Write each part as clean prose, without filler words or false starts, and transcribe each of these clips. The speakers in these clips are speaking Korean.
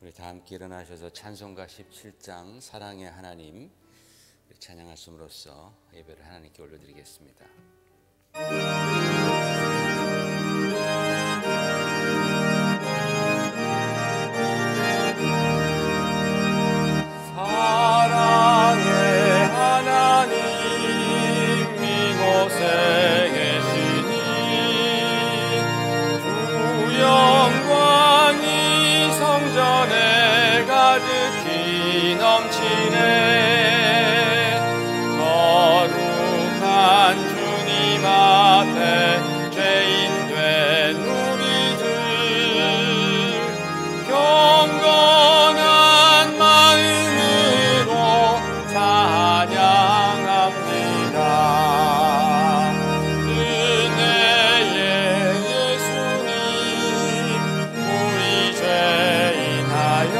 우리 다 함께 일어나셔서 찬송가 17장 사랑의 하나님 찬양하심으로써 예배를 하나님께 올려드리겠습니다. 사랑의 하나님 이곳에 계시니 주 영광이 성전에 가득히 넘치네. 거룩한 주님 앞에 죄인된 우리들 경건한 마음으로 찬양합니다. 은혜의 예수님 우리 죄인하여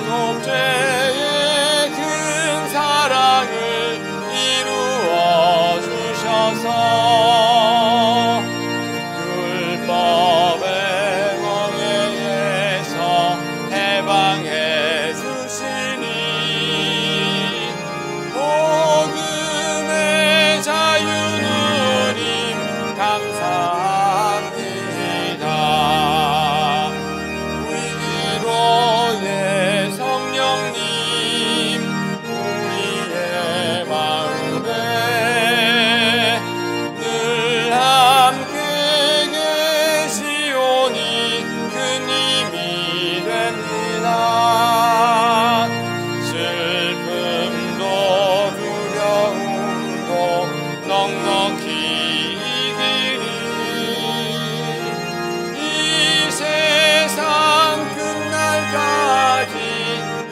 속죄의 큰 사랑을 이루어 주셔서 율법의 멍에에서 해방해 주시니 복음의 자유 누림 감사합니다. 위로의 성령님 우리의 마음에 늘 함께 계시오니 큰 힘이 됩니다. 슬픔도 두려움도 넉넉히 이기리 이 세상 끝날까지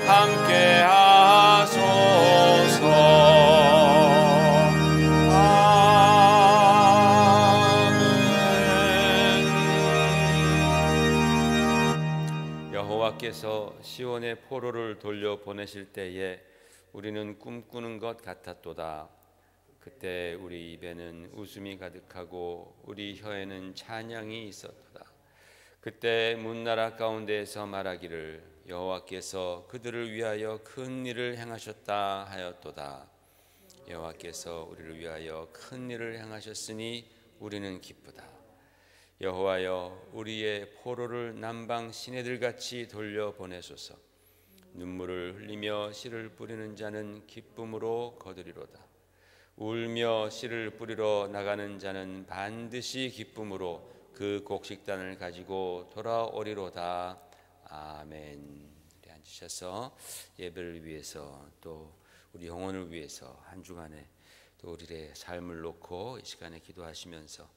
함께 하소서. 아멘. 여호와께서 시온의 포로를 돌려 보내실 때에 우리는 꿈꾸는 것 같았도다. 그때 우리 입에는 웃음이 가득하고 우리 혀에는 찬양이 있었도다. 그때 문나라 가운데에서 말하기를 여호와께서 그들을 위하여 큰 일을 행하셨다 하였도다. 여호와께서 우리를 위하여 큰 일을 행하셨으니 우리는 기쁘다. 여호와여 우리의 포로를 남방 시내들같이 돌려보내소서. 눈물을 흘리며 씨를 뿌리는 자는 기쁨으로 거두리로다. 울며 씨를 뿌리러 나가는 자는 반드시 기쁨으로 그 곡식단을 가지고 돌아오리로다. 아멘. 우리 앉으셔서 예배를 위해서 또 우리 영혼을 위해서 한 주간에 또 우리의 삶을 놓고 이 시간에 기도하시면서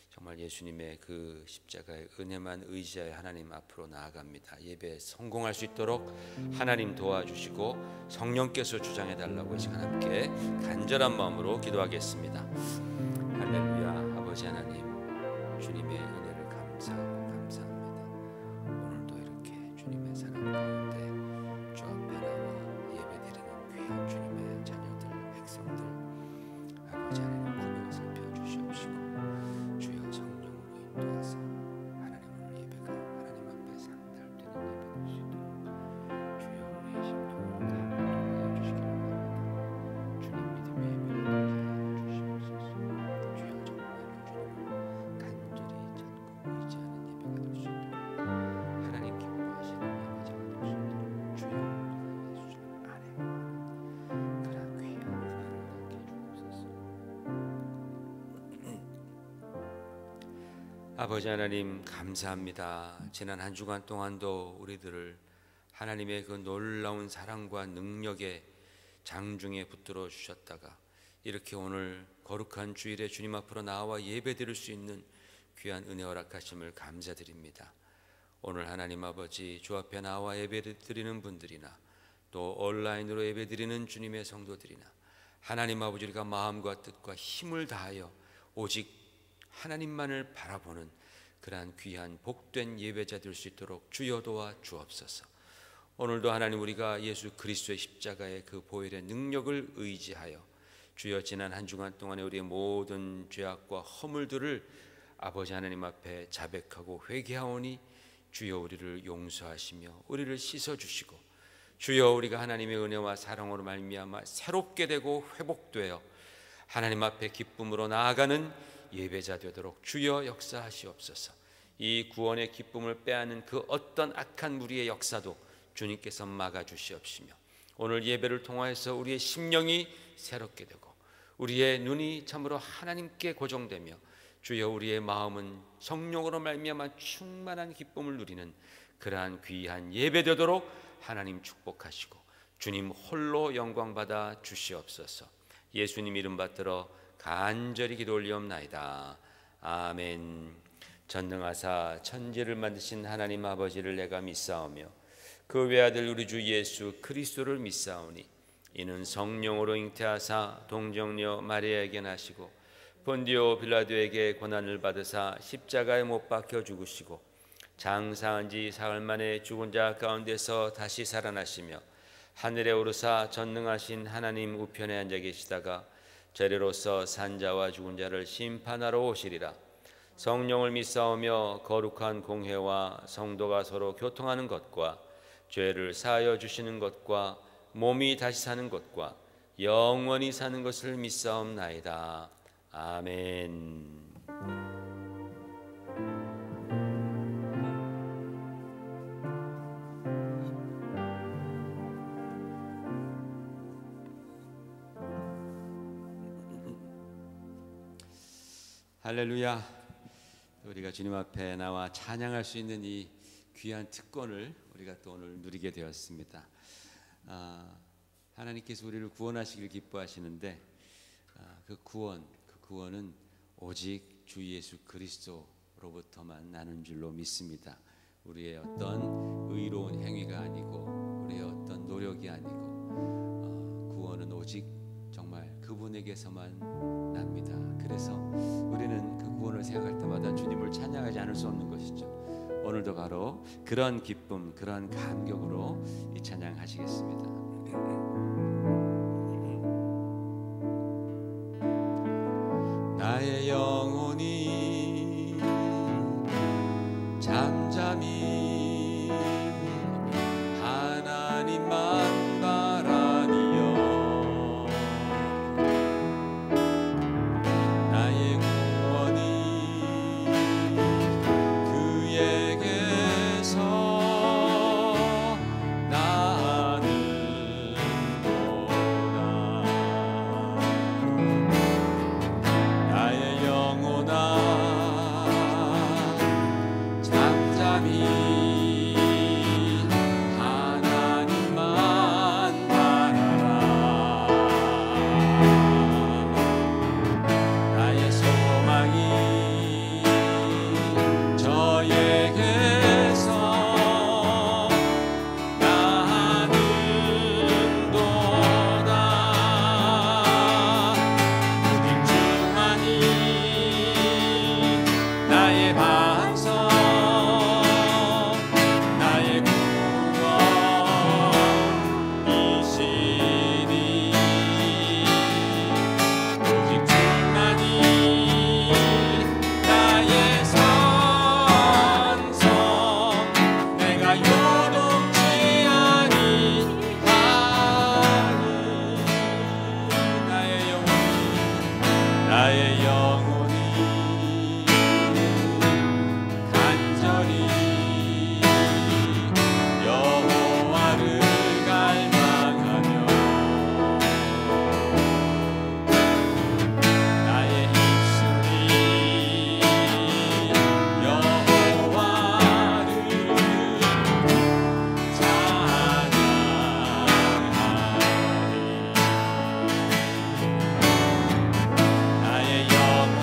정말 예수님의 그 십자가의 은혜만 의지하여 하나님 앞으로 나아갑니다. 예배 성공할 수 있도록 하나님 도와주시고 성령께서 주장해 달라고 이 시간 함께 간절한 마음으로 기도하겠습니다. 할렐루야. 아버지 하나님 주님의 은혜를 감사하고 감사합니다. 오늘도 이렇게 주님의 사랑 가운데 주 앞에 나와 예배드리는 귀한 주님의 자녀들 백성들 아버지 하나님 구명 살펴주시옵시고 주여 성령으로 인도하사 하나님 오늘 예배가 하나님 앞에 상달되는 예배 될 수 있도록 주여 우리의 심령을 감동하여 주시기를 바랍니다. 주님 믿음의 예배를 드리게 하여 주시옵소서. 주여 정말로 주님을 간절히 찾고 의지하는 예배가 될 수 있도록 하나님 기뻐하시는 예배자가 될 수 있도록 주여 우리가 예수 주님 안에 거하는 그런 귀한 은혜를 갖게 해주옵소서. 아버지 하나님 감사합니다. 지난 한 주간 동안도 우리들을 하나님의 그 놀라운 사랑과 능력의 장중에 붙들어 주셨다가 이렇게 오늘 거룩한 주일에 주님 앞으로 나와 예배드릴 수 있는 귀한 은혜 허락하심을 감사드립니다. 오늘 하나님 아버지 주 앞에 나와 예배드리는 분들이나 또 온라인으로 예배드리는 주님의 성도들이나 하나님 아버지 우리가 마음과 뜻과 힘을 다하여 오직 하나님만을 바라보는 그러한 귀한 복된 예배자 될 수 있도록 주여 도와 주옵소서. 오늘도 하나님 우리가 예수 그리스도의 십자가의 그 보혈의 능력을 의지하여 주여 지난 한 주간 동안에 우리의 모든 죄악과 허물들을 아버지 하나님 앞에 자백하고 회개하오니 주여 우리를 용서하시며 우리를 씻어주시고 주여 우리가 하나님의 은혜와 사랑으로 말미암아 새롭게 되고 회복되어 하나님 앞에 기쁨으로 나아가는 예배자 되도록 주여 역사하시옵소서. 이 구원의 기쁨을 빼앗는 그 어떤 악한 무리의 역사도 주님께서 막아주시옵시며 오늘 예배를 통하여서 우리의 심령이 새롭게 되고 우리의 눈이 참으로 하나님께 고정되며 주여 우리의 마음은 성령으로 말미암아 충만한 기쁨을 누리는 그러한 귀한 예배 되도록 하나님 축복하시고 주님 홀로 영광받아 주시옵소서. 예수님 이름 받들어 간절히 기도 올리옵나이다. 아멘. 전능하사 천지를 만드신 하나님 아버지를 내가 믿사오며 그 외아들 우리 주 예수 그리스도를 믿사오니 이는 성령으로 잉태하사 동정녀 마리아에게 나시고 본디오 빌라도에게 고난을 받으사 십자가에 못 박혀 죽으시고 장사한 지 사흘 만에 죽은 자 가운데서 다시 살아나시며 하늘에 오르사 전능하신 하나님 우편에 앉아 계시다가 재래로서 산자와 죽은 자를 심판하러 오시리라. 성령을 믿사오며 거룩한 공회와 성도가 서로 교통하는 것과 죄를 사하여 주시는 것과 몸이 다시 사는 것과 영원히 사는 것을 믿사옵나이다. 아멘. 할렐루야. 우리가 주님 앞에 나와 찬양할 수 있는 이 귀한 특권을 우리가 또 오늘 누리게 되었습니다. 하나님께서 우리를 구원하시길 기뻐하시는데 그 구원은 오직 주 예수 그리스도로부터만 나는 줄로 믿습니다. 우리의 어떤 의로운 행위가 아니고 우리의 어떤 노력이 아니고 구원은 오직 정말 그분에게서만 납니다. 그래서 우리는 그 구원을 생각할 때마다 주님을 찬양하지 않을 수 없는 것이죠. 오늘도 바로 그런 기쁨, 그런 감격으로 이 찬양하시겠습니다. 나의 영혼이 잠잠히 하나님만 바라니요 나의 구원이 그에게서 나는도다. 나의 영혼아 잠잠히 하나님만 바라라. 나의 소망이 저에게서 나는도다. 오직 주만이 나의 반석 나의 구원이시니 오직 주만이 나의 산성 내가 요동치 아니하니 나의 영혼이 간절히 여호와를 갈망하며 나의 입술이 여호와를 찬양하리. 나의 영혼아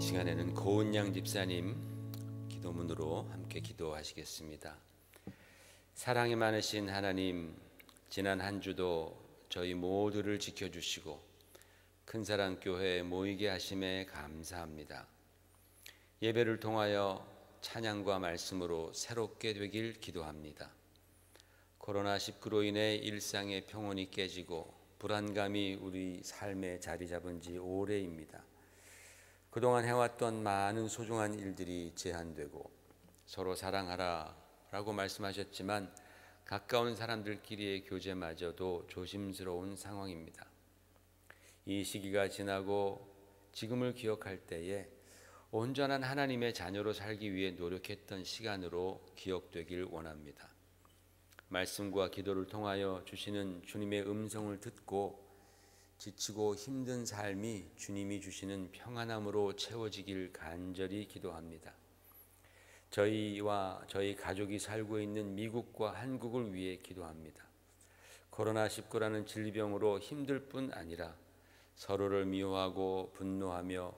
시간에는 고은양 집사님 기도문으로 함께 기도하시겠습니다. 사랑이 많으신 하나님, 지난 한 주도 저희 모두를 지켜주시고 큰사랑교회에 모이게 하심에 감사합니다. 예배를 통하여 찬양과 말씀으로 새롭게 되길 기도합니다. 코로나19로 인해 일상의 평온이 깨지고 불안감이 우리 삶에 자리 잡은 지 오래입니다. 그동안 해왔던 많은 소중한 일들이 제한되고 서로 사랑하라 라고 말씀하셨지만 가까운 사람들끼리의 교제마저도 조심스러운 상황입니다. 이 시기가 지나고 지금을 기억할 때에 온전한 하나님의 자녀로 살기 위해 노력했던 시간으로 기억되길 원합니다. 말씀과 기도를 통하여 주시는 주님의 음성을 듣고 지치고 힘든 삶이 주님이 주시는 평안함으로 채워지길 간절히 기도합니다. 저희와 저희 가족이 살고 있는 미국과 한국을 위해 기도합니다. 코로나19라는 질병으로 힘들 뿐 아니라 서로를 미워하고 분노하며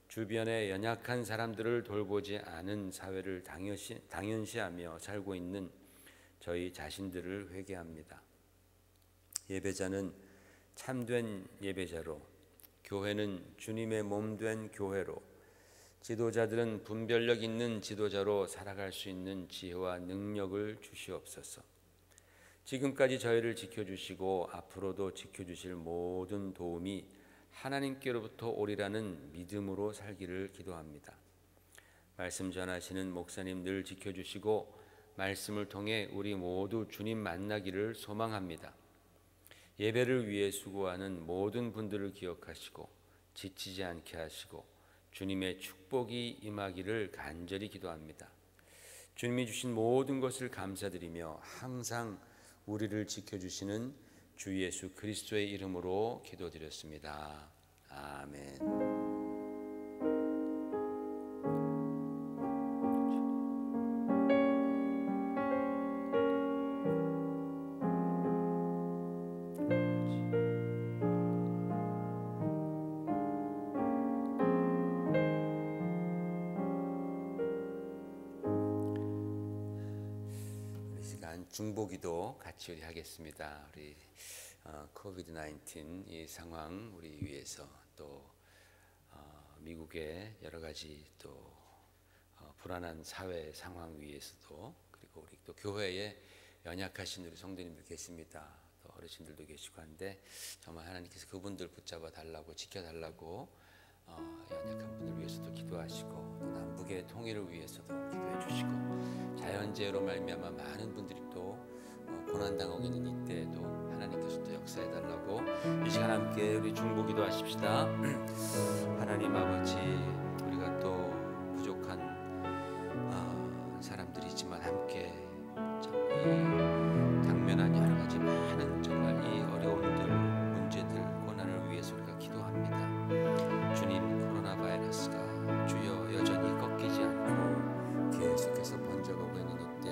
주변의 연약한 사람들을 돌보지 않은 사회를 당연시하며 살고 있는 저희 자신들을 회개합니다. 예배자는 참된 예배자로, 교회는 주님의 몸된 교회로, 지도자들은 분별력 있는 지도자로 살아갈 수 있는 지혜와 능력을 주시옵소서. 지금까지 저희를 지켜주시고 앞으로도 지켜주실 모든 도움이 하나님께로부터 오리라는 믿음으로 살기를 기도합니다. 말씀 전하시는 목사님 늘 지켜주시고 말씀을 통해 우리 모두 주님 만나기를 소망합니다. 예배를 위해 수고하는 모든 분들을 기억하시고 지치지 않게 하시고 주님의 축복이 임하기를 간절히 기도합니다. 주님이 주신 모든 것을 감사드리며 항상 우리를 지켜주시는 주 예수 그리스도의 이름으로 기도드렸습니다. 아멘. 중보기도 같이 우리 하겠습니다. 우리 코비드-19 이 상황 우리 위해서 또 미국의 여러 가지 또 불안한 사회 상황 위해서도 그리고 우리 또 교회에 연약하신 우리 성도님들 계십니다. 또 어르신들도 계시고 한데 정말 하나님께서 그분들 붙잡아 달라고 지켜달라고 연약한 분들 위해서도 기도하시고 또 남북의 통일을 위해서도 기도해 주시고 자연재해로 말미암아 많은 분들이 또 고난당하고 있는 이때에도 하나님께서 또 역사해 달라고 이 시간 함께 우리 중보기도 하십시다. 하나님 아버지, 우리가 또 부족한 사람들이지만 함께 참 당면한 여러 가지 많은 정말 이 어려움들, 문제들, 고난을 위해서 우리가 기도합니다. 주님, 코로나 바이러스가 주여 여전히 꺾이지 않고 계속해서 번져가고 있는 이때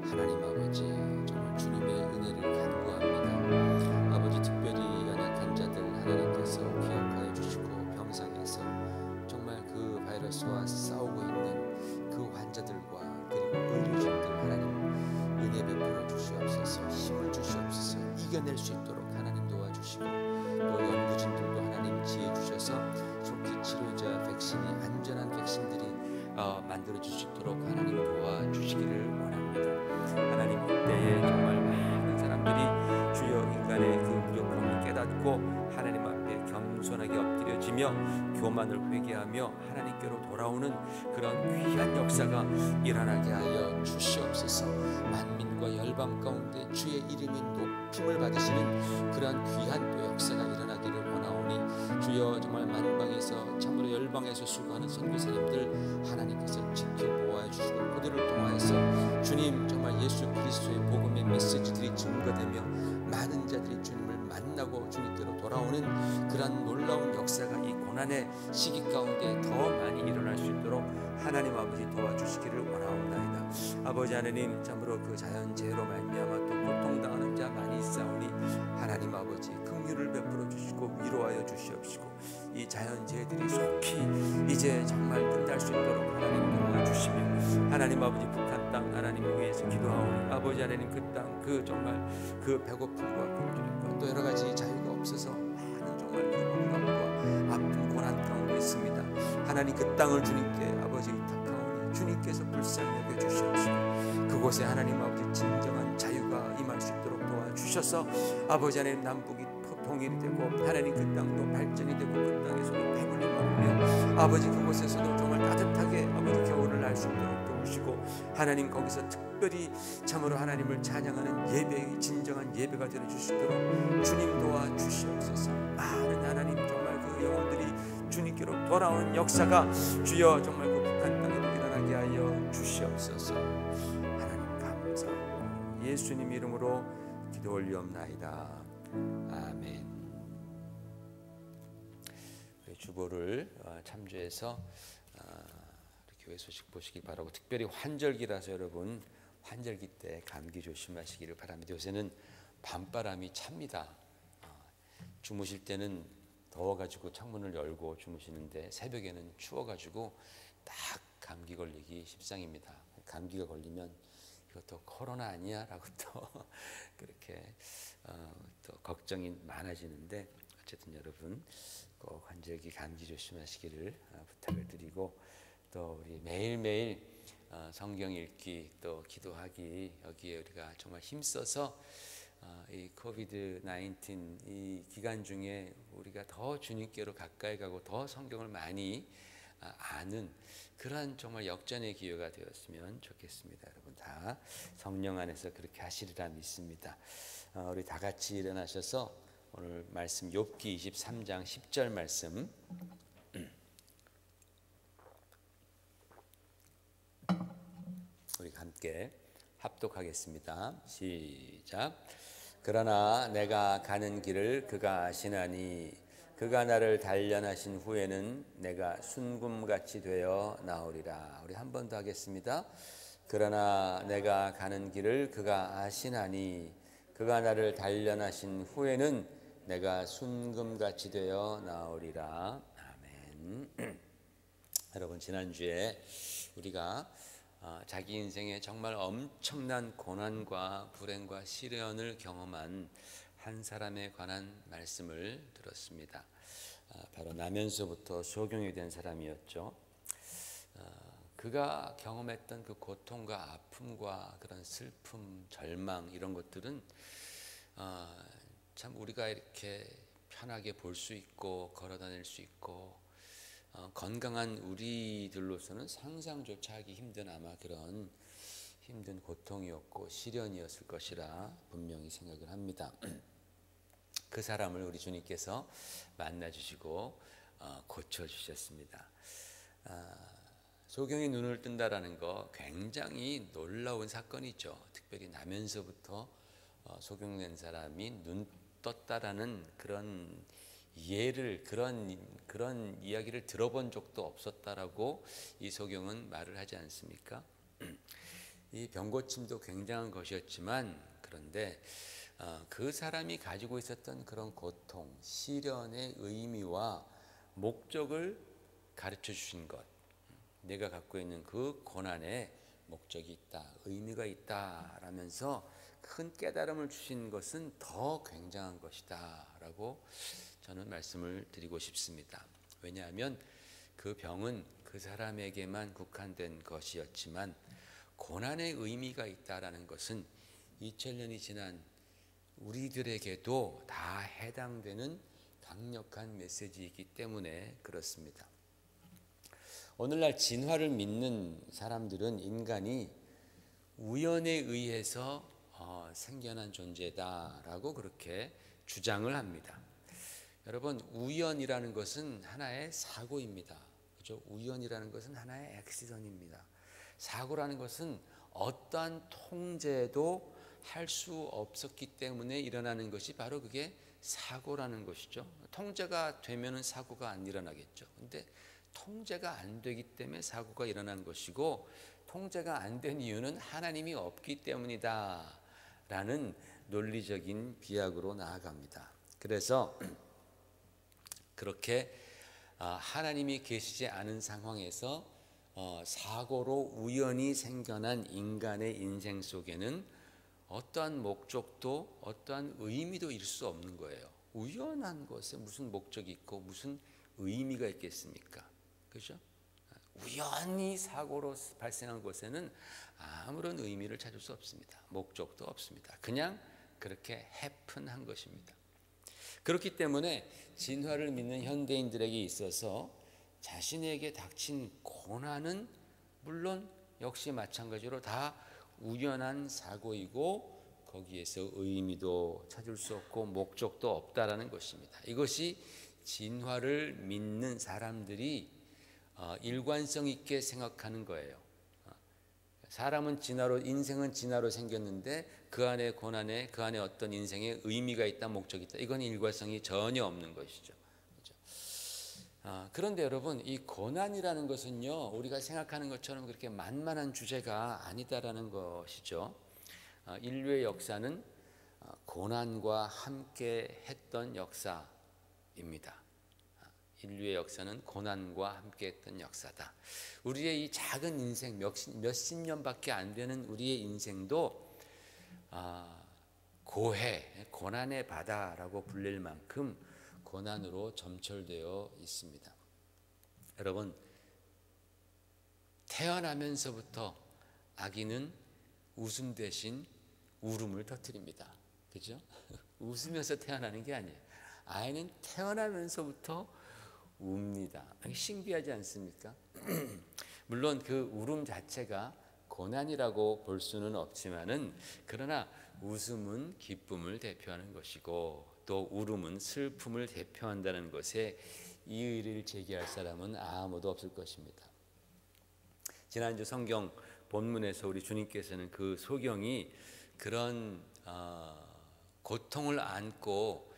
하나님 아버지, 정말 주님의 은혜를 간구합니다. 아버지, 특별히 연약한 자들 하나님께서 기억하여 주시고 병상에서 정말 그 바이러스와 싸우고 있는 그 환자들과 그리고 의료진들 하나님 은혜 베풀어 주시옵소서. 힘을 주시옵소서. 이겨낼 수 있도록 하나님 도와주시고 또 연구진들도 하나님 지혜 주셔서 속히 치료자 백신이 안전한 백신들이 만들어질 수 있도록 하나님 도와주시기를 원합니다. 하나님, 이때에 정말 많은 사람들이 주여 인간의 그 무력함을 깨닫고 하나님 앞에 겸손하게 엎드려지며 교만을 회개하며 하나님께로 돌아오는 그런 귀한 역사가 일어나게 하여 주시옵소서. 만민과 열방 가운데 주의 이름이 높임을 받으시는 그러한 귀한 또 역사가 일어나기를 원하오니 주여 정말 만방에서 참으로 열방에서 수고하는 선교사님들 하나님께서 지켜보아 주시고 그들을 통하여서 주님 정말 예수 그리스도의 복음의 메시지들이 증거되며 많은 자들이 주님을 만나고 주님께로 돌아오는 그러한 놀라운 역사가 이 고난의 시기 가운데 더 많이 일어날 수 있도록 하나님 아버지 도와주시기를 원하옵나이다. 아버지 하나님, 참으로 그 자연재해로 말미암아 또 고통당하는 자 많이 있사오니 하나님 아버지 긍휼을 베풀어 주시고 위로하여 주시옵시고, 이 자연재해들이 속히 이제 정말 끝날 수 있도록 하나님 도와주시며, 하나님 아버지 북한 땅 하나님 위해서 기도하오니 아버지 하나님 그 땅 그 정말 그 배고픔과 굶주림과 또 여러 가지 자유가 없어서 많은 정말 그 억압과 아픈 고난 가운데 있습니다. 하나님 그 땅을 주님께 아버지 의탁하오니 주님께서 불쌍히 여겨 주시옵시고, 그곳에 하나님 아버지 진정한 자유가 임할 수 있도록 도와주셔서 아버지 하나님 남북이 통일이 되고 하나님 그 땅도 발전이 되고 그 땅에서도 배불리 먹으며 아버지 그곳에서도 정말 따뜻하게 아버지 겨울을 날 수 있도록 도우시고, 하나님 거기서 특별히 참으로 하나님을 찬양하는 예배의 진정한 예배가 되어 주시도록 주님 도와주시옵소서. 많은 하나님 정말 그 영혼들이 주님께로 돌아오는 역사가 주여 정말 그 북한 땅에도 일어나게 하여 주시옵소서. 하나님 감사합니다. 예수님 이름으로 기도 올리옵나이다. 아멘. 주보를 참조해서 교회 소식 보시기 바라고, 특별히 환절기라서 여러분 환절기 때 감기 조심하시기를 바랍니다. 요새는 밤바람이 찹니다. 주무실 때는 더워가지고 창문을 열고 주무시는데 새벽에는 추워가지고 딱 감기 걸리기 십상입니다. 감기가 걸리면 이것도 코로나 아니야? 라고 또 그렇게 또 걱정이 많아지는데, 어쨌든 여러분 꼭 환절기 감기 조심하시기를 부탁을 드리고, 또 우리 매일매일 성경 읽기 또 기도하기, 여기에 우리가 정말 힘써서 이 코비드 19 이 기간 중에 우리가 더 주님께로 가까이 가고 더 성경을 많이 아는 그러한 정말 역전의 기회가 되었으면 좋겠습니다. 여러분 다 성령 안에서 그렇게 하시리라 믿습니다. 우리 다 같이 일어나셔서 오늘 말씀 욥기 23장 10절 말씀 우리 함께 합독하겠습니다. 시작. 그러나 내가 가는 길을 그가 아시나니 그가 나를 단련하신 후에는 내가 순금같이 되어 나오리라. 우리 한 번 더 하겠습니다. 그러나 내가 가는 길을 그가 아시나니 그가 나를 단련하신 후에는 내가 순금같이 되어 나오리라. 아멘. 여러분 지난주에 우리가 자기 인생에 정말 엄청난 고난과 불행과 시련을 경험한 한 사람에 관한 말씀을 들었습니다. 바로 나면서부터 소경이 된 사람이었죠. 그가 경험했던 그 고통과 아픔과 그런 슬픔, 절망 이런 것들은 참 우리가 이렇게 편하게 볼 수 있고 걸어다닐 수 있고 건강한 우리들로서는 상상조차 하기 힘든 아마 그런 힘든 고통이었고 시련이었을 것이라 분명히 생각을 합니다. 그 사람을 우리 주님께서 만나주시고 고쳐주셨습니다. 소경이 눈을 뜬다라는 거 굉장히 놀라운 사건이죠. 특별히 나면서부터 소경된 사람이 눈 떴다라는 그런 예를 그런 이야기를 들어본 적도 없었다라고 이 소경은 말을 하지 않습니까? 이 병고침도 굉장한 것이었지만 그런데 그 사람이 가지고 있었던 그런 고통, 시련의 의미와 목적을 가르쳐 주신 것, 내가 갖고 있는 그 고난에 목적이 있다, 의미가 있다라면서 큰 깨달음을 주신 것은 더 굉장한 것이다 라고 저는 말씀을 드리고 싶습니다. 왜냐하면 그 병은 그 사람에게만 국한된 것이었지만 고난의 의미가 있다라는 것은 2000년이 지난 우리들에게도 다 해당되는 강력한 메시지이기 때문에 그렇습니다. 오늘날 진화를 믿는 사람들은 인간이 우연에 의해서 생겨난 존재다라고 그렇게 주장을 합니다. 여러분, 우연이라는 것은 하나의 사고입니다. 그죠? 우연이라는 것은 하나의 액시던입니다. 사고라는 것은 어떠한 통제도 할 수 없었기 때문에 일어나는 것이 바로 그게 사고라는 것이죠. 통제가 되면은 사고가 안 일어나겠죠. 근데 통제가 안 되기 때문에 사고가 일어난 것이고, 통제가 안 된 이유는 하나님이 없기 때문이다 라는 논리적인 비약으로 나아갑니다. 그래서 그렇게 하나님이 계시지 않은 상황에서 사고로 우연히 생겨난 인간의 인생 속에는 어떠한 목적도 어떠한 의미도 일 수 없는 거예요. 우연한 것에 무슨 목적이 있고 무슨 의미가 있겠습니까? 그죠? 우연히 사고로 발생한 것에는 아무런 의미를 찾을 수 없습니다. 목적도 없습니다. 그냥 그렇게 해픈한 것입니다. 그렇기 때문에 진화를 믿는 현대인들에게 있어서 자신에게 닥친 고난은 물론 역시 마찬가지로 다 우연한 사고이고, 거기에서 의미도 찾을 수 없고 목적도 없다라는 것입니다. 이것이 진화를 믿는 사람들이 일관성 있게 생각하는 거예요. 사람은 진화로, 인생은 진화로 생겼는데 그 안에 고난에, 그 안에 어떤 인생에 의미가 있다, 목적이 있다, 이건 일관성이 전혀 없는 것이죠. 그런데 여러분, 이 고난이라는 것은요, 우리가 생각하는 것처럼 그렇게 만만한 주제가 아니다라는 것이죠. 인류의 역사는 고난과 함께 했던 역사입니다. 인류의 역사는 고난과 함께 했던 역사다. 우리의 이 작은 인생, 몇십 년밖에 안 되는 우리의 인생도 고난의 바다라고 불릴 만큼 고난으로 점철되어 있습니다. 여러분, 태어나면서부터 아기는 웃음 대신 울음을 터뜨립니다. 그죠? 웃으면서 태어나는 게 아니에요. 아이는 태어나면서부터 웁니다. 신기하지 않습니까? 물론 그 울음 자체가 고난이라고 볼 수는 없지만은, 그러나 웃음은 기쁨을 대표하는 것이고 또 울음은 슬픔을 대표한다는 것에 이의를 제기할 사람은 아무도 없을 것입니다. 지난주 성경 본문에서 우리 주님께서는 그 소경이 그런 고통을 안고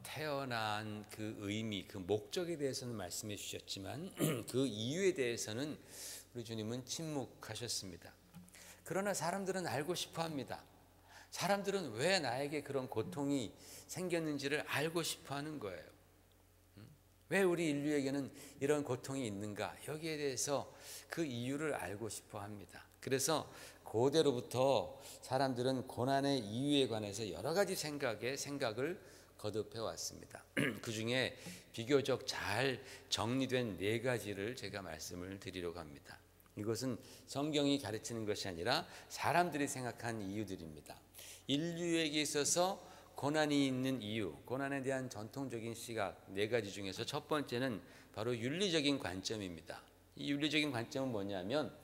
태어난 그 의미, 그 목적에 대해서는 말씀해 주셨지만 그 이유에 대해서는 우리 주님은 침묵하셨습니다. 그러나 사람들은 알고 싶어 합니다. 사람들은 왜 나에게 그런 고통이 생겼는지를 알고 싶어 하는 거예요. 왜 우리 인류에게는 이런 고통이 있는가? 여기에 대해서 그 이유를 알고 싶어 합니다. 그래서 고대로부터 사람들은 고난의 이유에 관해서 여러 가지 생각을 거듭해 왔습니다. 그 중에 비교적 잘 정리된 4가지를 제가 말씀을 드리려고 합니다. 이것은 성경이 가르치는 것이 아니라 사람들이 생각한 이유들입니다. 인류에게 있어서 고난이 있는 이유, 고난에 대한 전통적인 시각 4가지 중에서 첫 번째는 바로 윤리적인 관점입니다. 이 윤리적인 관점은 뭐냐면,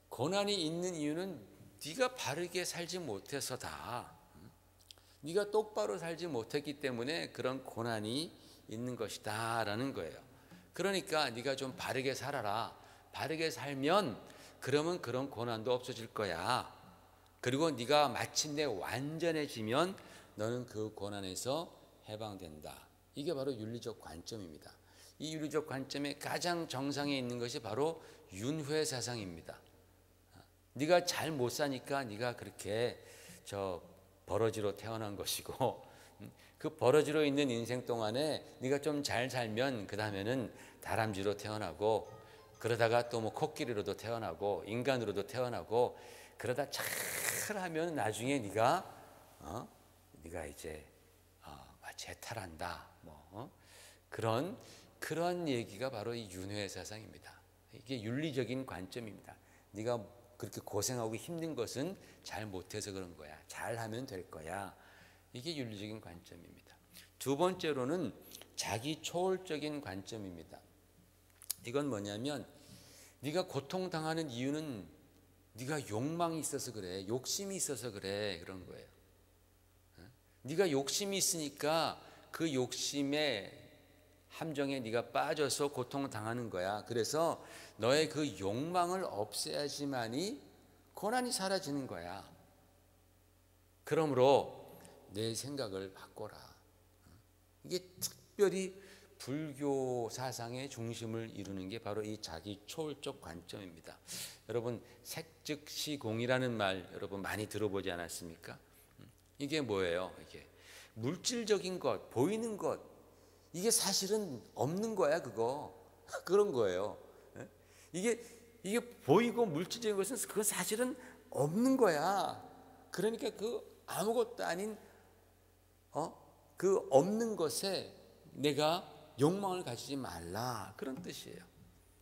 고난이 있는 이유는 네가 바르게 살지 못해서다. 네가 똑바로 살지 못했기 때문에 그런 고난이 있는 것이다 라는 거예요. 그러니까 네가 좀 바르게 살아라. 바르게 살면 그러면 그런 고난도 없어질 거야. 그리고 네가 마침내 완전해지면 너는 그 고난에서 해방된다. 이게 바로 윤리적 관점입니다. 이 윤리적 관점의 가장 정상에 있는 것이 바로 윤회 사상입니다. 네가 잘 못 사니까 네가 그렇게 버러지로 태어난 것이고, 그 버러지로 있는 인생 동안에 네가 좀 잘 살면 그 다음에는 다람쥐로 태어나고, 그러다가 또 뭐 코끼리로도 태어나고 인간으로도 태어나고, 그러다 잘하면 나중에 네가 이제 마치 해탈한다. 그런 얘기가 바로 이 윤회 사상입니다. 이게 윤리적인 관점입니다. 네가 그렇게 고생하고 힘든 것은 잘 못해서 그런 거야. 잘하면 될 거야. 이게 윤리적인 관점입니다. 두 번째로는 자기 초월적인 관점입니다. 이건 뭐냐면, 네가 고통당하는 이유는 네가 욕망이 있어서 그래, 욕심이 있어서 그래, 그런 거예요. 네가 욕심이 있으니까 그 욕심의 함정에 네가 빠져서 고통을 당하는 거야. 그래서 너의 그 욕망을 없애야지만이 고난이 사라지는 거야. 그러므로 내 생각을 바꿔라. 이게 특별히 불교 사상의 중심을 이루는 게 바로 이 자기 초월적 관점입니다. 여러분 색즉시공이라는 말 여러분 많이 들어보지 않았습니까? 이게 뭐예요? 이게 물질적인 것, 보이는 것, 이게 사실은 없는 거야. 그런 거예요. 이게 보이고 물질적인 것은 그건 사실은 없는 거야. 그러니까 그 아무것도 아닌 그 없는 것에 내가 욕망을 가지지 말라, 그런 뜻이에요.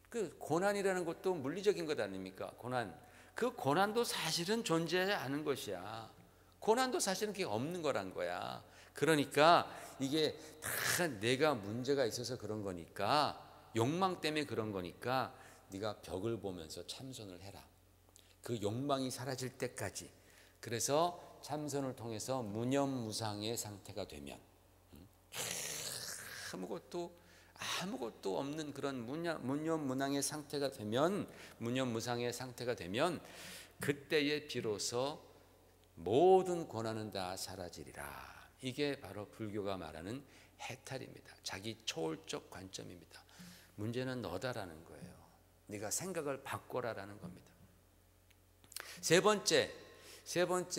그 고난이라는 것도 물리적인 것 아닙니까? 고난. 그 고난도 사실은 존재하지 않은 것이야. 고난도 사실은 그게 없는 거란 거야. 그러니까 이게 다 내가 문제가 있어서 그런 거니까, 욕망 때문에 그런 거니까 네가 벽을 보면서 참선을 해라. 그 욕망이 사라질 때까지. 그래서 참선을 통해서 무념무상의 상태가 되면, 아무것도 없는 그런 무념무상의 상태가 되면, 무념무상의 상태가 되면 그때에 비로소 모든 고난은 다 사라지리라. 이게 바로 불교가 말하는 해탈입니다. 자기 초월적 관점입니다. 문제는 너다라는 거예요. 네가 생각을 바꿔라라는 겁니다. 세 번째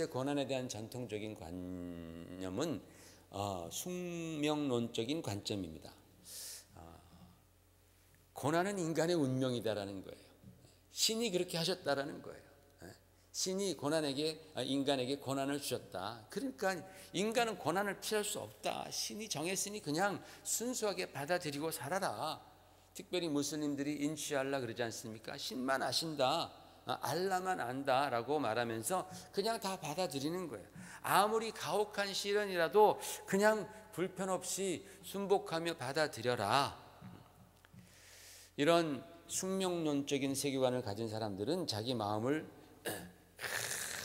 고난에 대한 전통적인 관념은 숙명론적인 관점입니다. 고난은 인간의 운명이다라는 거예요. 신이 그렇게 하셨다라는 거예요. 신이 인간에게 고난을 주셨다. 그러니까 인간은 고난을 피할 수 없다. 신이 정했으니 그냥 순수하게 받아들이고 살아라. 특별히 무슬림들이 인시알라 그러지 않습니까? 신만 아신다, 알라만 안다라고 말하면서 그냥 다 받아들이는 거예요. 아무리 가혹한 시련이라도 그냥 불편 없이 순복하며 받아들여라. 이런 숙명론적인 세계관을 가진 사람들은 자기 마음을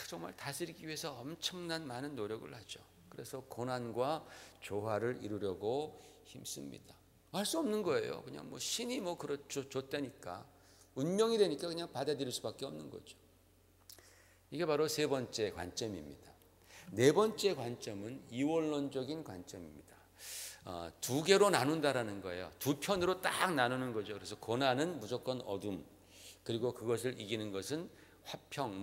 정말 다스리기 위해서 엄청난 많은 노력을 하죠. 그래서 고난과 조화를 이루려고 힘씁니다. 할 수 없는 거예요. 그냥 신이 줬다니까, 운명이 되니까 그냥 받아들일 수밖에 없는 거죠. 이게 바로 세 번째 관점입니다. 네 번째 관점은 이원론적인 관점입니다. 두 개로 나눈다라는 거예요. 두 편으로 딱 나누는 거죠. 그래서 고난은 무조건 어둠, 그리고 그것을 이기는 것은 화평,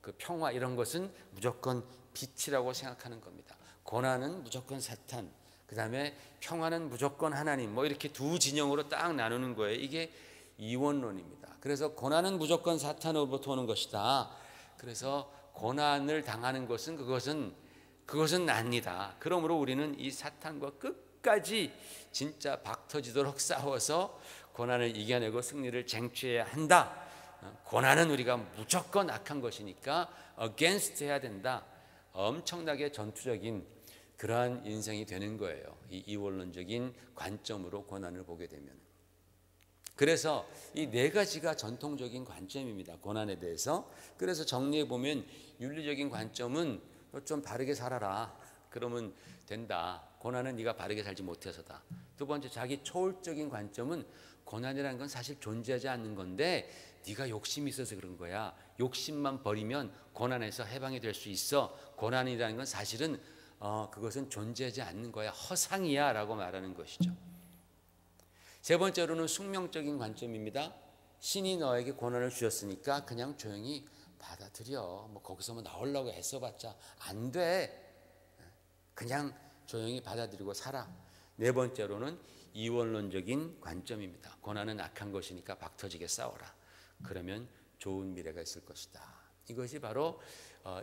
그 평화, 이런 것은 무조건 빛이라고 생각하는 겁니다. 고난은 무조건 사탄, 그 다음에 평화는 무조건 하나님, 이렇게 두 진영으로 딱 나누는 거예요. 이게 이원론입니다. 그래서 고난은 무조건 사탄으로부터 오는 것이다. 그래서 고난을 당하는 것은 그것은 납니다. 그러므로 우리는 이 사탄과 끝까지 진짜 박터지도록 싸워서 고난을 이겨내고 승리를 쟁취해야 한다. 고난은 우리가 무조건 악한 것이니까 against 해야 된다. 엄청나게 전투적인 그러한 인생이 되는 거예요. 이 이원론적인 관점으로 고난을 보게 되면. 그래서 이 네 가지가 전통적인 관점입니다. 고난에 대해서. 그래서 정리해 보면 윤리적인 관점은 너 좀 바르게 살아라. 그러면 된다. 고난은 네가 바르게 살지 못해서다. 두 번째, 자기 초월적인 관점은 고난이라는 건 사실 존재하지 않는 건데 네가 욕심이 있어서 그런 거야. 욕심만 버리면 고난에서 해방이 될 수 있어. 고난이라는 건 사실은 그것은 존재하지 않는 거야. 허상이야 라고 말하는 것이죠. 세 번째로는 숙명적인 관점입니다. 신이 너에게 고난을 주셨으니까 그냥 조용히 받아들여. 거기서 나오려고 애써봤자 안 돼. 그냥 조용히 받아들이고 살아. 네 번째로는 이원론적인 관점입니다. 고난은 악한 것이니까 박터지게 싸워라. 그러면 좋은 미래가 있을 것이다. 이것이 바로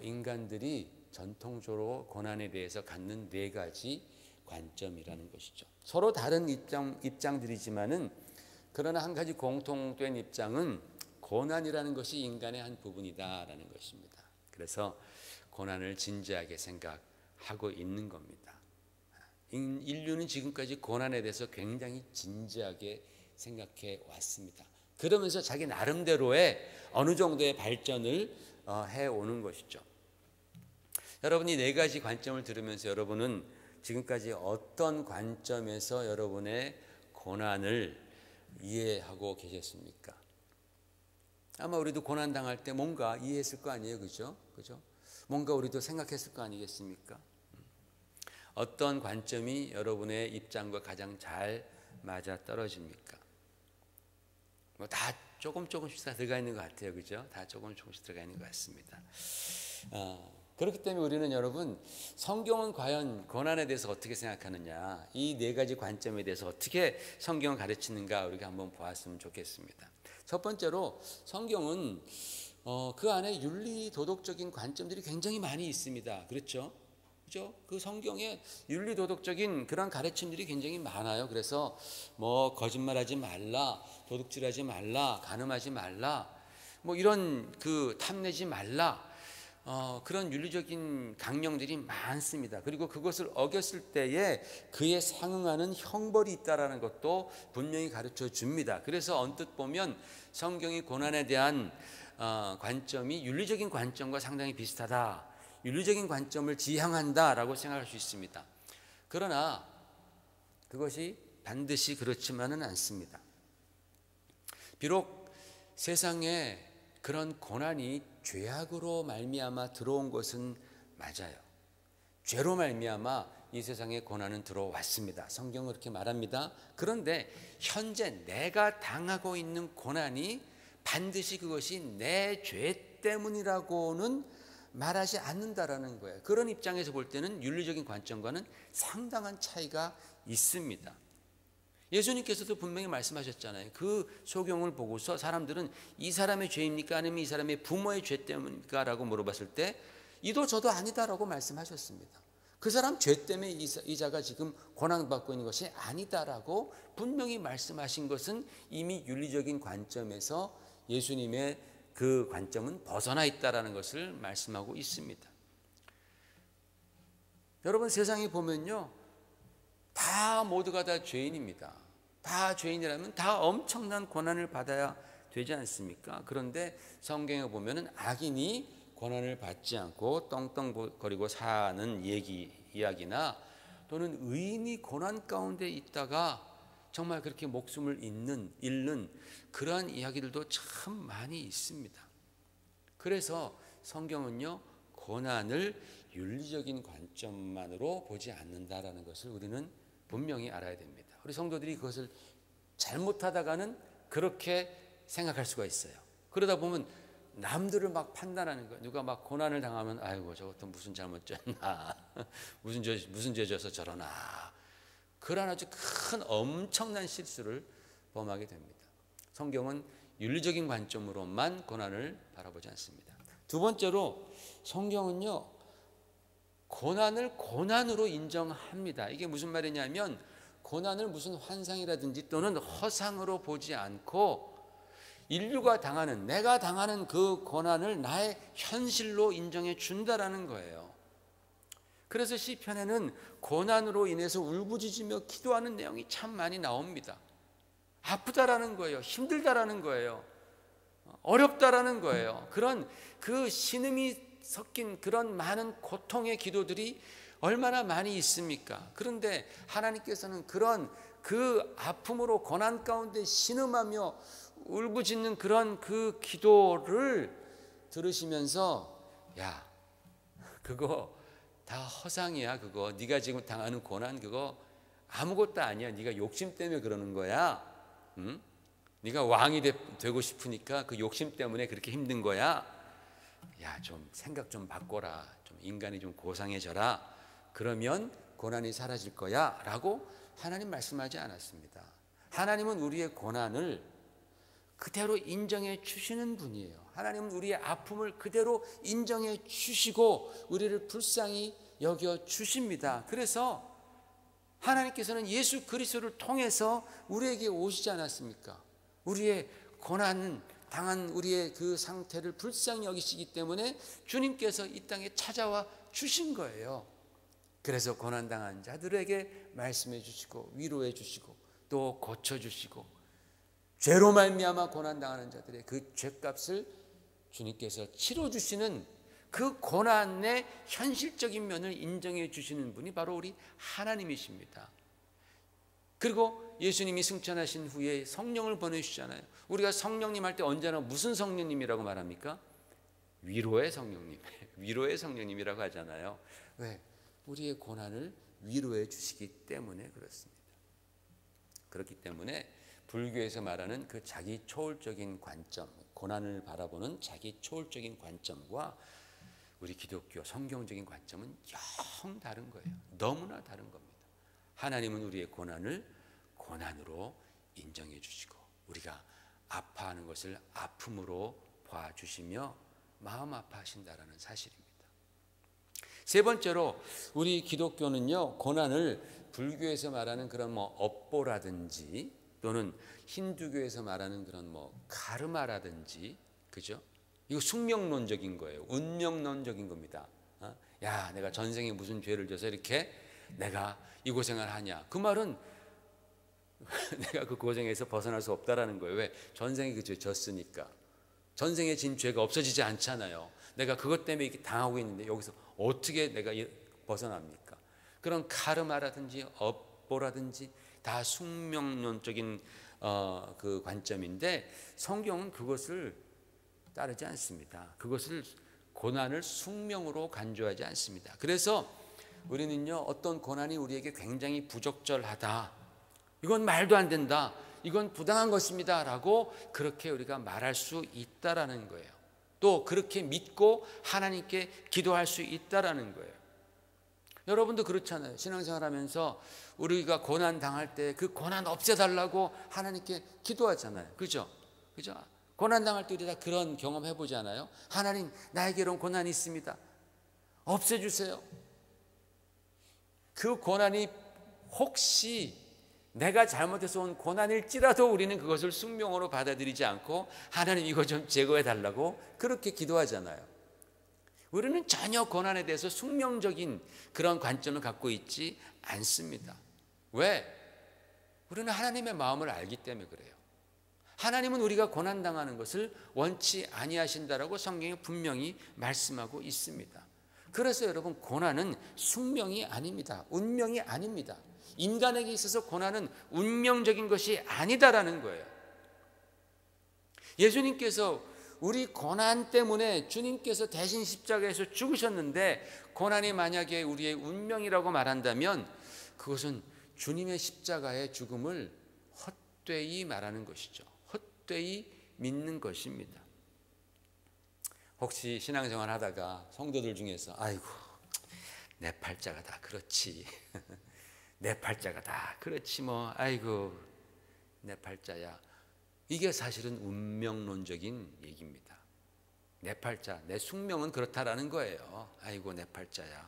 인간들이 전통적으로 고난에 대해서 갖는 네 가지 관점이라는 것이죠. 서로 다른 입장들이지만은 그러나 한 가지 공통된 입장은 고난이라는 것이 인간의 한 부분이다라는 것입니다. 그래서 고난을 진지하게 생각하고 있는 겁니다. 인류는 지금까지 고난에 대해서 굉장히 진지하게 생각해 왔습니다. 그러면서 자기 나름대로의 어느 정도의 발전을 해오는 것이죠. 여러분이 네 가지 관점을 들으면서 여러분은 지금까지 어떤 관점에서 여러분의 고난을 이해하고 계셨습니까? 아마 우리도 고난 당할 때 뭔가 이해했을 거 아니에요, 그죠? 뭔가 우리도 생각했을 거 아니겠습니까? 어떤 관점이 여러분의 입장과 가장 잘 맞아 떨어집니까? 뭐 다 조금씩 다 들어가 있는 것 같아요, 그죠? 다 조금씩 들어가 있는 것 같습니다. 그렇기 때문에 우리는 여러분, 성경은 과연 고난에 대해서 어떻게 생각하느냐, 이 네 가지 관점에 대해서 어떻게 성경을 가르치는가 우리가 한번 보았으면 좋겠습니다. 첫 번째로 성경은 그 안에 윤리 도덕적인 관점들이 굉장히 많이 있습니다. 그렇죠? 그죠? 그 성경에 윤리 도덕적인 그런 가르침들이 굉장히 많아요. 그래서 뭐 거짓말하지 말라, 도둑질하지 말라, 간음하지 말라, 뭐 이런 그 탐내지 말라, 그런 윤리적인 강령들이 많습니다. 그리고 그것을 어겼을 때에 그에 상응하는 형벌이 있다라는 것도 분명히 가르쳐 줍니다. 그래서 언뜻 보면 성경이 고난에 대한 관점이 윤리적인 관점과 상당히 비슷하다, 윤리적인 관점을 지향한다라고 생각할 수 있습니다. 그러나 그것이 반드시 그렇지만은 않습니다. 비록 세상에 그런 고난이 죄악으로 말미암아 들어온 것은 맞아요. 죄로 말미암아 이 세상에 고난은 들어왔습니다. 성경은 그렇게 말합니다. 그런데 현재 내가 당하고 있는 고난이 반드시 그것이 내 죄 때문이라고는 말하지 않는다라는 거예요. 그런 입장에서 볼 때는 윤리적인 관점과는 상당한 차이가 있습니다. 예수님께서도 분명히 말씀하셨잖아요. 그 소경을 보고서 사람들은 이 사람의 죄입니까? 아니면 이 사람의 부모의 죄 때문입니까? 라고 물어봤을 때 이도 저도 아니다라고 말씀하셨습니다. 그 사람 죄 때문에 이 자가 지금 고난받고 있는 것이 아니다라고 분명히 말씀하신 것은 이미 윤리적인 관점에서 예수님의 그 관점은 벗어나 있다라는 것을 말씀하고 있습니다. 여러분, 세상에 보면요, 다 모두가 다 죄인입니다. 다 죄인이라면 다 엄청난 고난을 받아야 되지 않습니까? 그런데 성경에 보면은 악인이 고난을 받지 않고 떵떵거리고 사는 이야기나 또는 의인이 고난 가운데 있다가 정말 그렇게 목숨을 잃는 그러한 이야기들도 참 많이 있습니다. 그래서 성경은요, 고난을 윤리적인 관점만으로 보지 않는다라는 것을 우리는 분명히 알아야 됩니다. 우리 성도들이 그것을 잘못하다가는 그렇게 생각할 수가 있어요. 그러다 보면 남들을 막 판단하는 거예요. 누가 막 고난을 당하면 아이고 저것도 무슨 잘못 졌나, 무슨 죄 져서 저러나, 그런 아주 큰 엄청난 실수를 범하게 됩니다. 성경은 윤리적인 관점으로만 고난을 바라보지 않습니다. 두 번째로 성경은요, 고난을 고난으로 인정합니다. 이게 무슨 말이냐면 고난을 무슨 환상이라든지 또는 허상으로 보지 않고 인류가 당하는, 내가 당하는 그 고난을 나의 현실로 인정해 준다라는 거예요. 그래서 시편에는 고난으로 인해서 울부짖으며 기도하는 내용이 참 많이 나옵니다. 아프다라는 거예요. 힘들다라는 거예요. 어렵다라는 거예요. 그런 그 신음이 섞인 그런 많은 고통의 기도들이 얼마나 많이 있습니까? 그런데 하나님께서는 그런 그 아픔으로 고난 가운데 신음하며 울부짖는 그런 그 기도를 들으시면서 야, 그거 다 허상이야. 그거 네가 지금 당하는 고난 그거 아무것도 아니야. 네가 욕심 때문에 그러는 거야. 응? 네가 왕이 되고 싶으니까 그 욕심 때문에 그렇게 힘든 거야. 야, 좀 생각 좀 바꿔라. 좀 인간이 좀 고상해져라. 그러면 고난이 사라질 거야 라고 하나님 말씀하지 않았습니다. 하나님은 우리의 고난을 그대로 인정해 주시는 분이에요. 하나님은 우리의 아픔을 그대로 인정해 주시고 우리를 불쌍히 여겨 주십니다. 그래서 하나님께서는 예수 그리스도를 통해서 우리에게 오시지 않았습니까? 우리의 고난 당한 우리의 그 상태를 불쌍히 여기시기 때문에 주님께서 이 땅에 찾아와 주신 거예요. 그래서 고난당한 자들에게 말씀해 주시고 위로해 주시고 또 고쳐 주시고 죄로 말미암아 고난당하는 자들의 그 죄값을 주님께서 치러주시는 그 고난의 현실적인 면을 인정해 주시는 분이 바로 우리 하나님이십니다. 그리고 예수님이 승천하신 후에 성령을 보내주시잖아요. 우리가 성령님 할 때 언제나 무슨 성령님이라고 말합니까? 위로의 성령님, 위로의 성령님이라고 하잖아요. 왜? 우리의 고난을 위로해 주시기 때문에 그렇습니다. 그렇기 때문에 불교에서 말하는 그 자기 초월적인 관점, 고난을 바라보는 자기 초월적인 관점과 우리 기독교 성경적인 관점은 영 다른 거예요. 너무나 다른 겁니다. 하나님은 우리의 고난을 고난으로 인정해 주시고 우리가 아파하는 것을 아픔으로 봐주시며 마음 아파하신다라는 사실입니다. 세 번째로 우리 기독교는요, 고난을 불교에서 말하는 그런 업보라든지 또는 힌두교에서 말하는 그런 카르마라든지, 그죠? 이거 숙명론적인 거예요. 운명론적인 겁니다. 야, 내가 전생에 무슨 죄를 져서 이렇게 내가 이 고생을 하냐. 그 말은 내가 그 고생에서 벗어날 수 없다라는 거예요. 왜? 전생에 그 죄 졌으니까. 전생에 진 죄가 없어지지 않잖아요. 내가 그것 때문에 이렇게 당하고 있는데 여기서 어떻게 내가 벗어납니까? 그런 카르마라든지 업보라든지 다 숙명론적인 그 관점인데 성경은 그것을 따르지 않습니다. 그것을 고난을 숙명으로 간주하지 않습니다. 그래서 우리는요, 어떤 고난이 우리에게 굉장히 부적절하다, 이건 말도 안 된다, 이건 부당한 것입니다 라고 그렇게 우리가 말할 수 있다라는 거예요. 또 그렇게 믿고 하나님께 기도할 수 있다라는 거예요. 여러분도 그렇잖아요. 신앙생활 하면서 우리가 고난 당할 때 그 고난 없애달라고 하나님께 기도하잖아요. 그죠? 그죠? 고난 당할 때 우리 다 그런 경험 해보잖아요. 하나님, 나에게 이런 고난이 있습니다. 없애주세요. 그 고난이 혹시 내가 잘못해서 온 고난일지라도 우리는 그것을 숙명으로 받아들이지 않고 하나님 이거 좀 제거해 달라고 그렇게 기도하잖아요. 우리는 전혀 고난에 대해서 숙명적인 그런 관점을 갖고 있지 않습니다. 왜? 우리는 하나님의 마음을 알기 때문에 그래요. 하나님은 우리가 고난당하는 것을 원치 아니하신다라고 성경에 분명히 말씀하고 있습니다. 그래서 여러분, 고난은 숙명이 아닙니다. 운명이 아닙니다. 인간에게 있어서 고난은 운명적인 것이 아니다라는 거예요. 예수님께서 우리 고난 때문에 주님께서 대신 십자가에서 죽으셨는데 고난이 만약에 우리의 운명이라고 말한다면 그것은 주님의 십자가의 죽음을 헛되이 말하는 것이죠. 헛되이 믿는 것입니다. 혹시 신앙생활 하다가 성도들 중에서 아이고, 내 팔자가 다 그렇지, 내 팔자가 다 그렇지 아이고, 내 팔자야, 이게 사실은 운명론적인 얘기입니다. 내 팔자, 내 숙명은 그렇다라는 거예요. 아이고, 내 팔자야.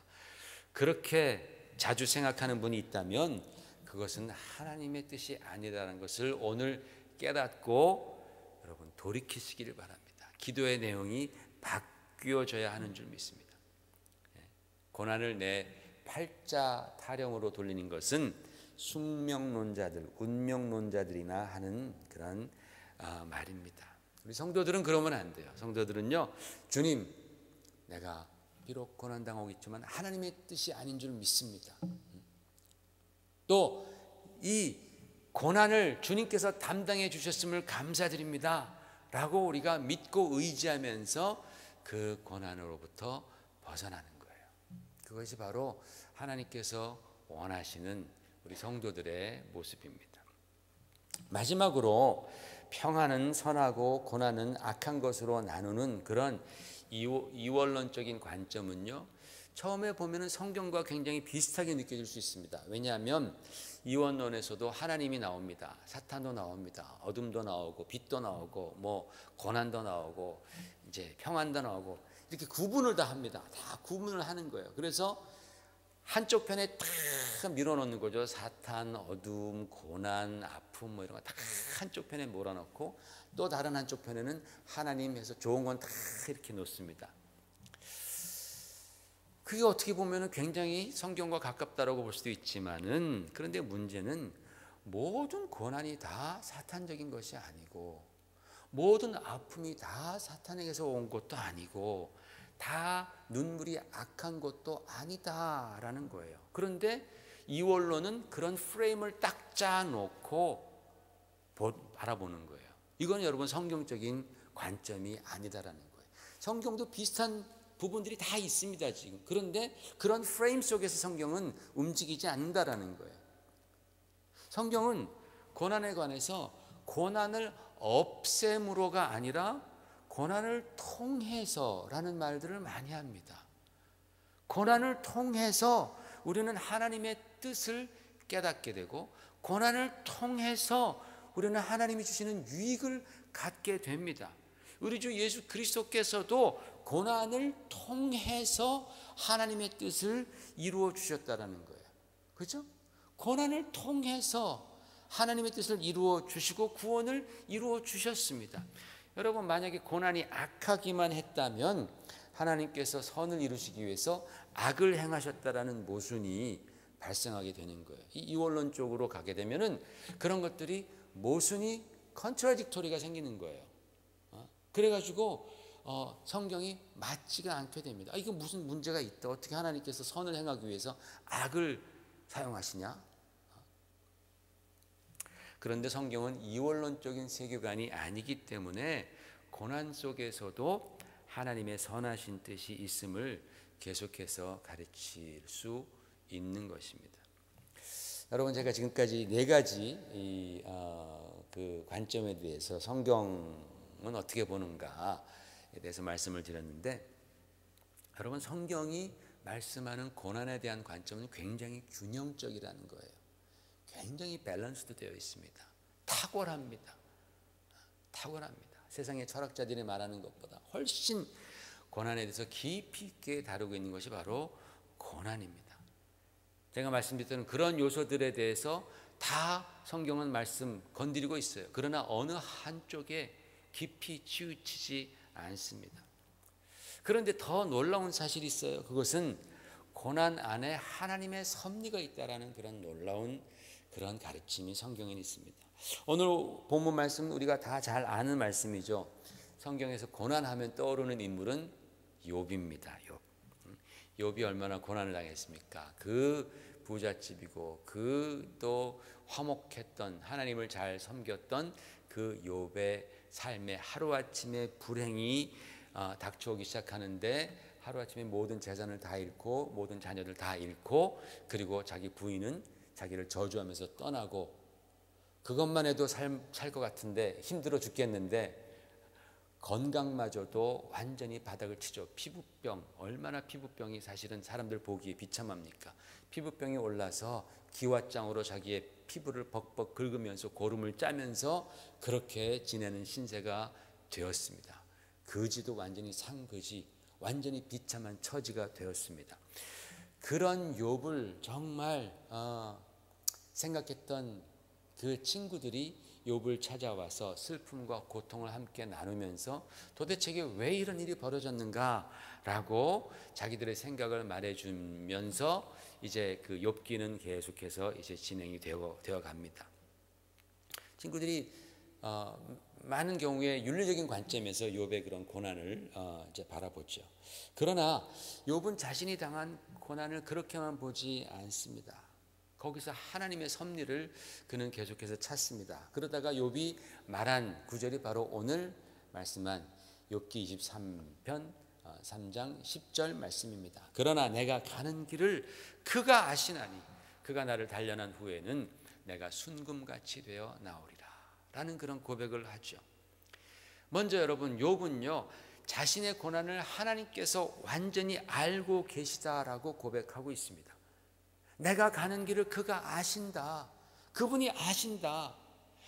그렇게 자주 생각하는 분이 있다면 그것은 하나님의 뜻이 아니라는 것을 오늘 깨닫고 여러분 돌이키시기를 바랍니다. 기도의 내용이 바뀌어져야 하는 줄 믿습니다. 고난을 내 팔자 타령으로 돌리는 것은 숙명론자들, 운명론자들이나 하는 그런 말입니다. 우리 성도들은 그러면 안 돼요. 성도들은요, 주님, 내가 비록 고난당하고 있지만 하나님의 뜻이 아닌 줄 믿습니다. 또 이 고난을 주님께서 담당해 주셨음을 감사드립니다 라고 우리가 믿고 의지하면서 그 고난으로부터 벗어나는 거예요. 그것이 바로 하나님께서 원하시는 우리 성도들의 모습입니다. 마지막으로 평안은 선하고 고난은 악한 것으로 나누는 그런 이원론적인 관점은요, 처음에 보면은 성경과 굉장히 비슷하게 느껴질 수 있습니다. 왜냐하면 이원론에서도 하나님이 나옵니다. 사탄도 나옵니다. 어둠도 나오고 빛도 나오고 고난도 나오고 이제 평안도 나오고 이렇게 구분을 다 합니다. 다 구분을 하는 거예요. 그래서 한쪽 편에 딱 밀어넣는 거죠. 사탄, 어둠, 고난, 아픔 이런 거 다 한쪽 편에 몰아넣고 또 다른 한쪽 편에는 하나님 해서 좋은 건 다 이렇게 놓습니다. 그게 어떻게 보면 굉장히 성경과 가깝다라고 볼 수도 있지만은, 그런데 문제는 모든 고난이 다 사탄적인 것이 아니고 모든 아픔이 다 사탄에게서 온 것도 아니고 다 눈물이 악한 것도 아니다라는 거예요. 그런데 이원론은 그런 프레임을 딱 짜놓고 바라보는 거예요. 이건 여러분 성경적인 관점이 아니다라는 거예요. 성경도 비슷한 부분들이 다 있습니다 지금. 그런데 그런 프레임 속에서 성경은 움직이지 않는다라는 거예요. 성경은 고난에 관해서 고난을 없앰으로가 아니라 고난을 통해서라는 말들을 많이 합니다. 고난을 통해서 우리는 하나님의 뜻을 깨닫게 되고, 고난을 통해서 우리는 하나님이 주시는 유익을 갖게 됩니다. 우리 주 예수 그리스도께서도 고난을 통해서 하나님의 뜻을 이루어 주셨다라는 거예요. 그렇죠? 고난을 통해서 하나님의 뜻을 이루어 주시고 구원을 이루어 주셨습니다. 여러분, 만약에 고난이 악하기만 했다면 하나님께서 선을 이루시기 위해서 악을 행하셨다라는 모순이 발생하게 되는 거예요. 이 이원론 쪽으로 가게 되면은 그런 것들이 모순이 컨트라딕토리가 생기는 거예요. 그래가지고 성경이 맞지가 않게 됩니다. 이거 무슨 문제가 있다. 어떻게 하나님께서 선을 행하기 위해서 악을 사용하시냐? 그런데 성경은 이원론적인 세계관이 아니기 때문에 고난 속에서도 하나님의 선하신 뜻이 있음을 계속해서 가르칠 수 있는 것입니다. 여러분, 제가 지금까지 네 가지 그 관점에 대해서 성경은 어떻게 보는가에 대해서 말씀을 드렸는데, 여러분, 성경이 말씀하는 고난에 대한 관점은 굉장히 균형적이라는 거예요. 굉장히 밸런스도 되어 있습니다. 탁월합니다. 세상의 철학자들이 말하는 것보다 훨씬 고난에 대해서 깊이 있게 다루고 있는 것이 바로 고난입니다. 제가 말씀드렸던 그런 요소들에 대해서 다 성경은 말씀 건드리고 있어요. 그러나 어느 한쪽에 깊이 치우치지 않습니다. 그런데 더 놀라운 사실이 있어요. 그것은 고난 안에 하나님의 섭리가 있다라는 그런 놀라운 그런 가르침이 성경에 있습니다. 오늘 본문 말씀 우리가 다 잘 아는 말씀이죠. 성경에서 고난하면 떠오르는 인물은 욥입니다. 욥이 얼마나 고난을 당했습니까? 그 부잣집이고 그 또 화목했던, 하나님을 잘 섬겼던 그 욥의 삶에 하루아침에 불행이 닥쳐오기 시작하는데, 하루아침에 모든 재산을 다 잃고 모든 자녀들 다 잃고, 그리고 자기 부인은 자기를 저주하면서 떠나고, 그것만 해도 살 것 같은데 힘들어 죽겠는데 건강마저도 완전히 바닥을 치죠. 피부병, 얼마나 피부병이 사실은 사람들 보기에 비참합니까? 피부병이 올라서 기왓장으로 자기의 피부를 벅벅 긁으면서 고름을 짜면서 그렇게 지내는 신세가 되었습니다. 거지도 완전히 상거지, 완전히 비참한 처지가 되었습니다. 그런 욥을 정말 생각했던 그 친구들이 욥을 찾아와서 슬픔과 고통을 함께 나누면서 도대체 왜 이런 일이 벌어졌는가라고 자기들의 생각을 말해주면서 이제 그 욥기는 계속해서 이제 진행이 되어 갑니다. 친구들이 많은 경우에 윤리적인 관점에서 욥의 그런 고난을 이제 바라보죠. 그러나 욥은 자신이 당한 고난을 그렇게만 보지 않습니다. 거기서 하나님의 섭리를 그는 계속해서 찾습니다. 그러다가 욥이 말한 구절이 바로 오늘 말씀한 욥기 23편 3장 10절 말씀입니다. 그러나 내가 가는 길을 그가 아시나니 그가 나를 단련한 후에는 내가 순금같이 되어 나오리라 라는 그런 고백을 하죠. 먼저 여러분, 욥은요 자신의 고난을 하나님께서 완전히 알고 계시다라고 고백하고 있습니다. 내가 가는 길을 그가 아신다. 그분이 아신다.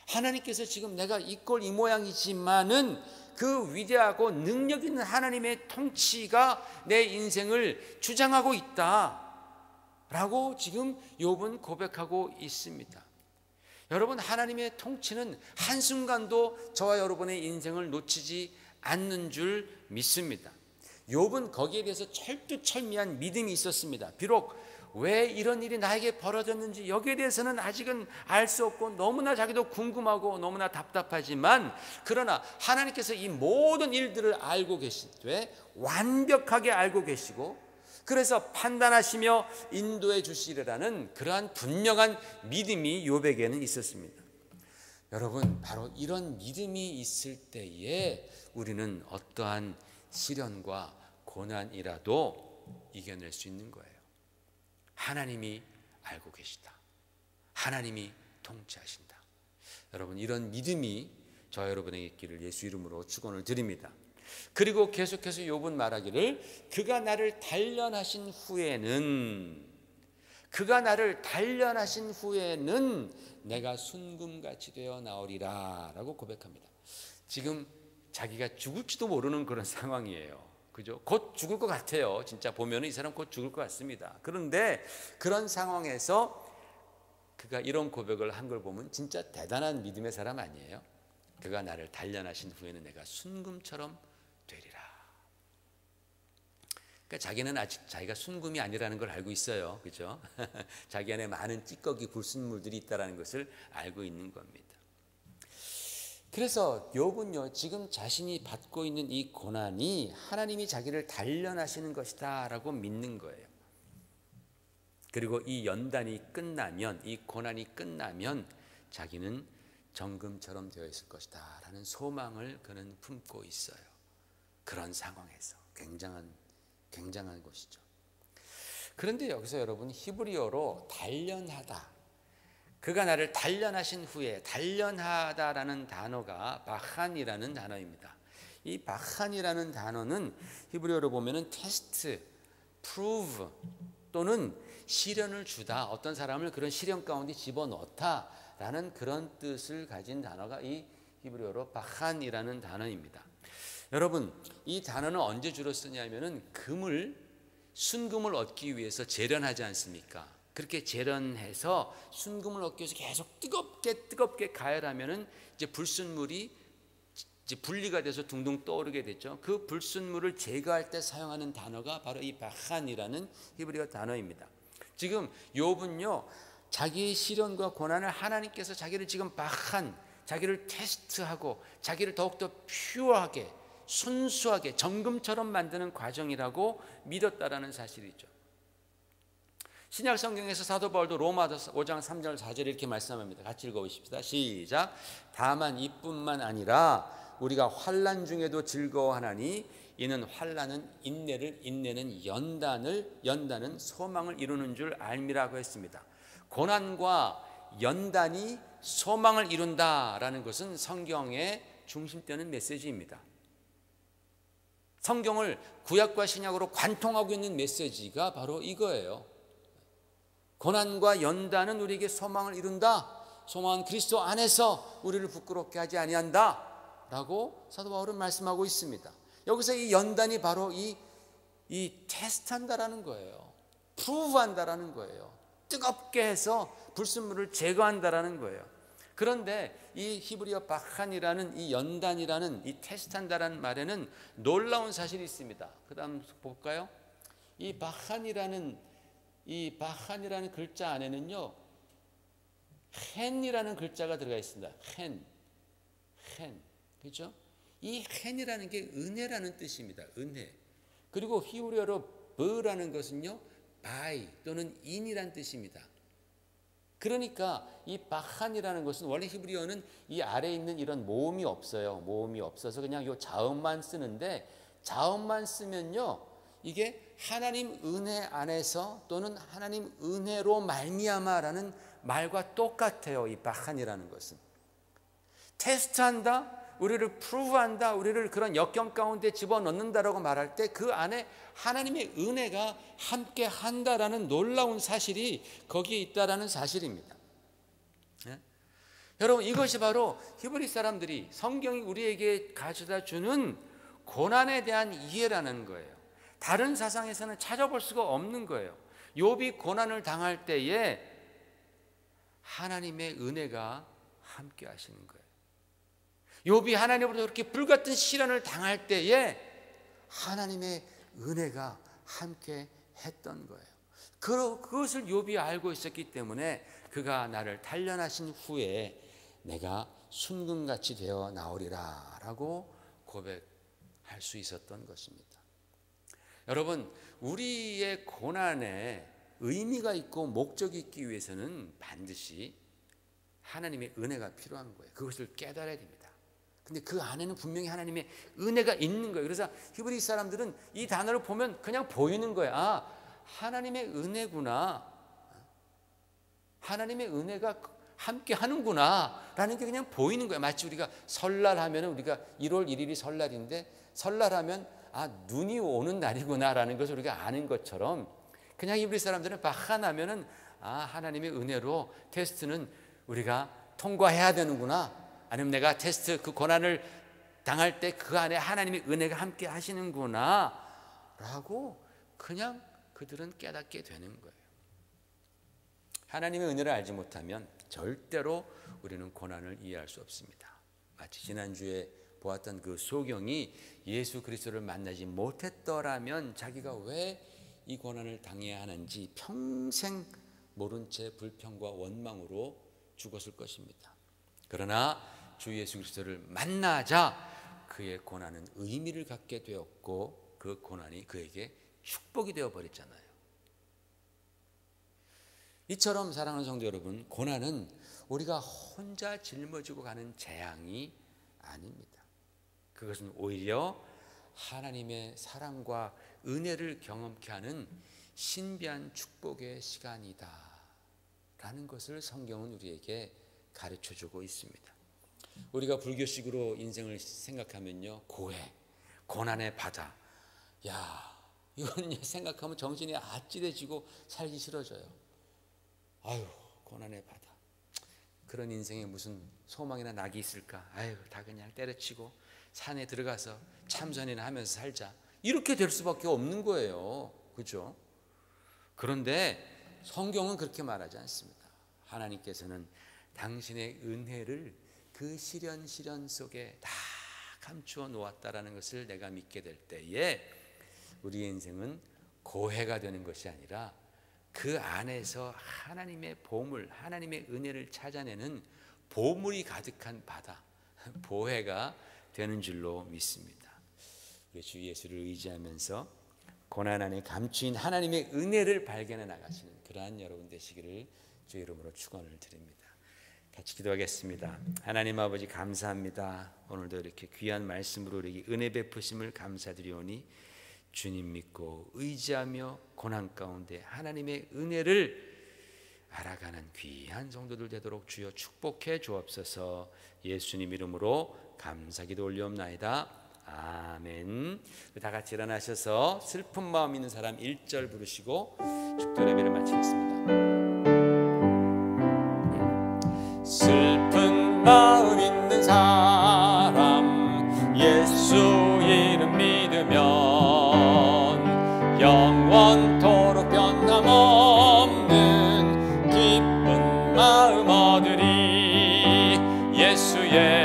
하나님께서 지금 내가 이 꼴 이 모양이지만은 그 위대하고 능력 있는 하나님의 통치가 내 인생을 주장하고 있다라고 지금 욥은 고백하고 있습니다. 여러분, 하나님의 통치는 한순간도 저와 여러분의 인생을 놓치지 않는 줄 믿습니다. 욥은 거기에 대해서 철두철미한 믿음이 있었습니다. 비록 왜 이런 일이 나에게 벌어졌는지 여기에 대해서는 아직은 알 수 없고 너무나 자기도 궁금하고 너무나 답답하지만, 그러나 하나님께서 이 모든 일들을 알고 계시되 완벽하게 알고 계시고 그래서 판단하시며 인도해 주시리라는 그러한 분명한 믿음이 욥에게는 있었습니다. 여러분, 바로 이런 믿음이 있을 때에 우리는 어떠한 시련과 고난이라도 이겨낼 수 있는 거예요. 하나님이 알고 계시다. 하나님이 통치하신다. 여러분, 이런 믿음이 저 여러분에게 있기를 예수 이름으로 축원을 드립니다. 그리고 계속해서 욥은 말하기를 그가 나를 단련하신 후에는 내가 순금같이 되어 나오리라 라고 고백합니다. 지금 자기가 죽을지도 모르는 그런 상황이에요. 그죠? 곧 죽을 것 같아요. 진짜 보면 이 사람 곧 죽을 것 같습니다. 그런데 그런 상황에서 그가 이런 고백을 한 걸 보면 진짜 대단한 믿음의 사람 아니에요? 그가 나를 단련하신 후에는 내가 순금처럼 되리라. 그러니까 자기는 아직 자기가 순금이 아니라는 걸 알고 있어요. 그죠? 자기 안에 많은 찌꺼기 불순물들이 있다는 것을 알고 있는 겁니다. 그래서 욥은요, 지금 자신이 받고 있는 이 고난이 하나님이 자기를 단련하시는 것이다 라고 믿는 거예요. 그리고 이 연단이 끝나면, 이 고난이 끝나면 자기는 정금처럼 되어 있을 것이다 라는 소망을 그는 품고 있어요. 그런 상황에서 굉장한 것이죠. 그런데 여기서 여러분, 히브리어로 단련하다, 그가 나를 단련하신 후에, 단련하다라는 단어가 바한이라는 단어입니다. 이 바한이라는 단어는 히브리어로 보면은 테스트, 프루브 또는 시련을 주다, 어떤 사람을 그런 시련 가운데 집어넣다라는 그런 뜻을 가진 단어가 이 히브리어로 바한이라는 단어입니다. 여러분, 이 단어는 언제 주로 쓰냐면은 순금을 얻기 위해서 재련하지 않습니까? 그렇게 재련해서 순금을 얻기 위해서 계속 뜨겁게 가열하면은 이제 불순물이 이제 분리가 돼서 둥둥 떠오르게 되죠. 그 불순물을 제거할 때 사용하는 단어가 바로 이 바한이라는 히브리어 단어입니다. 지금 욥은요, 자기의 시련과 고난을 하나님께서 자기를 지금 자기를 테스트하고 자기를 더욱더 퓨어하게, 순수하게, 정금처럼 만드는 과정이라고 믿었다라는 사실이죠. 신약 성경에서 사도 바울도 로마 5장 3절 4절에 이렇게 말씀합니다. 같이 읽어보십시다. 시작. 다만 이뿐만 아니라 우리가 환난 중에도 즐거워하나니 이는 환난은 인내를, 인내는 연단은 소망을 이루는 줄 알미라고 했습니다. 고난과 연단이 소망을 이룬다라는 것은 성경의 중심되는 메시지입니다. 성경을 구약과 신약으로 관통하고 있는 메시지가 바로 이거예요. 고난과 연단은 우리에게 소망을 이룬다. 소망은 그리스도 안에서 우리를 부끄럽게 하지 아니한다 라고 사도 바울은 말씀하고 있습니다. 여기서 이 연단이 바로 이 테스트한다라는 거예요. 프루브한다라는 거예요. 뜨겁게 해서 불순물을 제거한다라는 거예요. 그런데 이 히브리어 바한이라는 이 연단이라는 이 테스트한다라는 말에는 놀라운 사실이 있습니다. 그 다음 볼까요? 이 바한이라는 글자 안에는요, 헨이라는 글자가 들어가 있습니다. 헨, 그렇죠? 이 헨이라는 게 은혜라는 뜻입니다. 은혜. 그리고 히브리어로 버라는 것은요, 바이 또는 인이라는 뜻입니다. 그러니까 이 바한이라는 것은 원래 히브리어는 이 아래에 있는 이런 모음이 없어요. 모음이 없어서 그냥 요 자음만 쓰는데, 자음만 쓰면요, 이게 하나님 은혜 안에서 또는 하나님 은혜로 말미암아라는 말과 똑같아요. 이 바한이라는 것은 테스트한다, 우리를 프루브한다, 우리를 그런 역경 가운데 집어넣는다라고 말할 때 그 안에 하나님의 은혜가 함께 한다라는 놀라운 사실이 거기에 있다라는 사실입니다. 네? 여러분, 이것이 바로 히브리 사람들이 성경이 우리에게 가져다 주는 고난에 대한 이해라는 거예요. 다른 사상에서는 찾아볼 수가 없는 거예요. 욥이 고난을 당할 때에 하나님의 은혜가 함께 하시는 거예요. 욥이 하나님으로부터 그렇게 불같은 시련을 당할 때에 하나님의 은혜가 함께 했던 거예요. 그것을 욥이 알고 있었기 때문에 그가 나를 단련하신 후에 내가 순금같이 되어 나오리라 라고 고백할 수 있었던 것입니다. 여러분, 우리의 고난에 의미가 있고 목적이 있기 위해서는 반드시 하나님의 은혜가 필요한 거예요. 그것을 깨달아야 됩니다. 근데 그 안에는 분명히 하나님의 은혜가 있는 거예요. 그래서 히브리 사람들은 이 단어를 보면 그냥 보이는 거예요. 아, 하나님의 은혜구나. 하나님의 은혜가 함께 하는구나 라는 게 그냥 보이는 거예요. 마치 우리가 설날 하면 우리가 1월 1일이 설날인데 설날 하면 아, 눈이 오는 날이구나 라는 것을 우리가 아는 것처럼 그냥 히브리 사람들은 바하 나면은 아, 하나님의 은혜로 테스트는 우리가 통과해야 되는구나, 아니면 내가 테스트 그 고난을 당할 때 그 안에 하나님의 은혜가 함께 하시는구나 라고 그냥 그들은 깨닫게 되는 거예요. 하나님의 은혜를 알지 못하면 절대로 우리는 고난을 이해할 수 없습니다. 마치 지난주에 보았던 그 소경이 예수 그리스도를 만나지 못했더라면 자기가 왜 이 고난을 당해야 하는지 평생 모른 채 불평과 원망으로 죽었을 것입니다. 그러나 주 예수 그리스도를 만나자 그의 고난은 의미를 갖게 되었고 그 고난이 그에게 축복이 되어버렸잖아요. 이처럼 사랑하는 성도 여러분, 고난은 우리가 혼자 짊어지고 가는 재앙이 아닙니다. 그것은 오히려 하나님의 사랑과 은혜를 경험케 하는 신비한 축복의 시간이다 라는 것을 성경은 우리에게 가르쳐주고 있습니다. 우리가 불교식으로 인생을 생각하면요, 고해, 고난의 바다, 야, 이건 생각하면 정신이 아찔해지고 살기 싫어져요. 아유, 고난의 바다, 그런 인생에 무슨 소망이나 낙이 있을까? 아유, 다 그냥 때려치고 산에 들어가서 참선이나 하면서 살자, 이렇게 될 수밖에 없는 거예요. 그렇죠? 그런데 성경은 그렇게 말하지 않습니다. 하나님께서는 당신의 은혜를 그 시련 속에 다 감추어 놓았다라는 것을 내가 믿게 될 때에 우리의 인생은 고해가 되는 것이 아니라 그 안에서 하나님의 보물, 하나님의 은혜를 찾아내는 보물이 가득한 바다, 보혜가 되는 줄로 믿습니다. 우리 주 예수를 의지하면서 고난 안에 감추인 하나님의 은혜를 발견해 나가시는 그러한 여러분 되시기를 주의 이름으로 축원을 드립니다. 같이 기도하겠습니다. 하나님 아버지, 감사합니다. 오늘도 이렇게 귀한 말씀으로 우리에게 은혜 베푸심을 감사드리오니 주님 믿고 의지하며 고난 가운데 하나님의 은혜를 알아가는 귀한 성도들 되도록 주여 축복해 주옵소서. 예수님 이름으로 감사기도 올리옵나이다. 아멘. 다 같이 일어나셔서 슬픈 마음 있는 사람 1절 부르시고 축도 예배를 마치겠습니다. 슬픈 마음 있는 사람 예수 이름 믿으면 영원토록 변함없는 기쁜 마음 얻으리. 예수의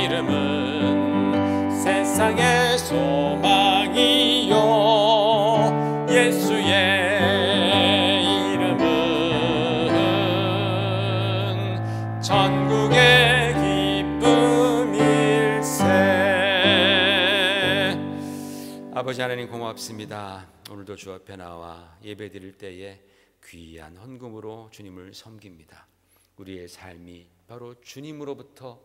이름은 세상의 소망이요, 예수의 이름은 천국의 기쁨일세. 아버지 하나님 고맙습니다. 오늘도 주 앞에 나와 예배 드릴 때에 귀한 헌금으로 주님을 섬깁니다. 우리의 삶이 바로 주님으로부터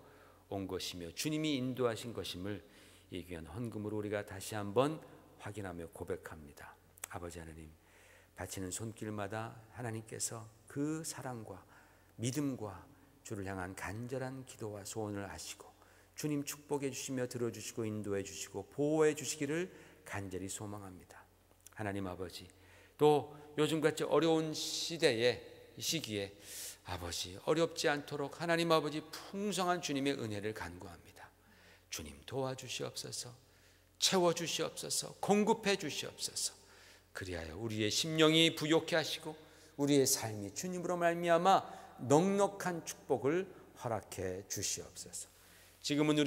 온 것이며 주님이 인도하신 것임을 이 귀한 헌금으로 우리가 다시 한번 확인하며 고백합니다. 아버지 하나님, 바치는 손길마다 하나님께서 그 사랑과 믿음과 주를 향한 간절한 기도와 소원을 아시고 주님 축복해 주시며 들어주시고 인도해 주시고 보호해 주시기를 간절히 소망합니다. 하나님 아버지, 또 요즘같이 어려운 시기에 아버지 어렵지 않도록 하나님 아버지 풍성한 주님의 은혜를 간구합니다. 주님 도와주시옵소서, 채워주시옵소서, 공급해 주시옵소서. 그리하여 우리의 심령이 부욕해 하시고 우리의 삶이 주님으로 말미암아 넉넉한 축복을 허락해 주시옵소서. 지금은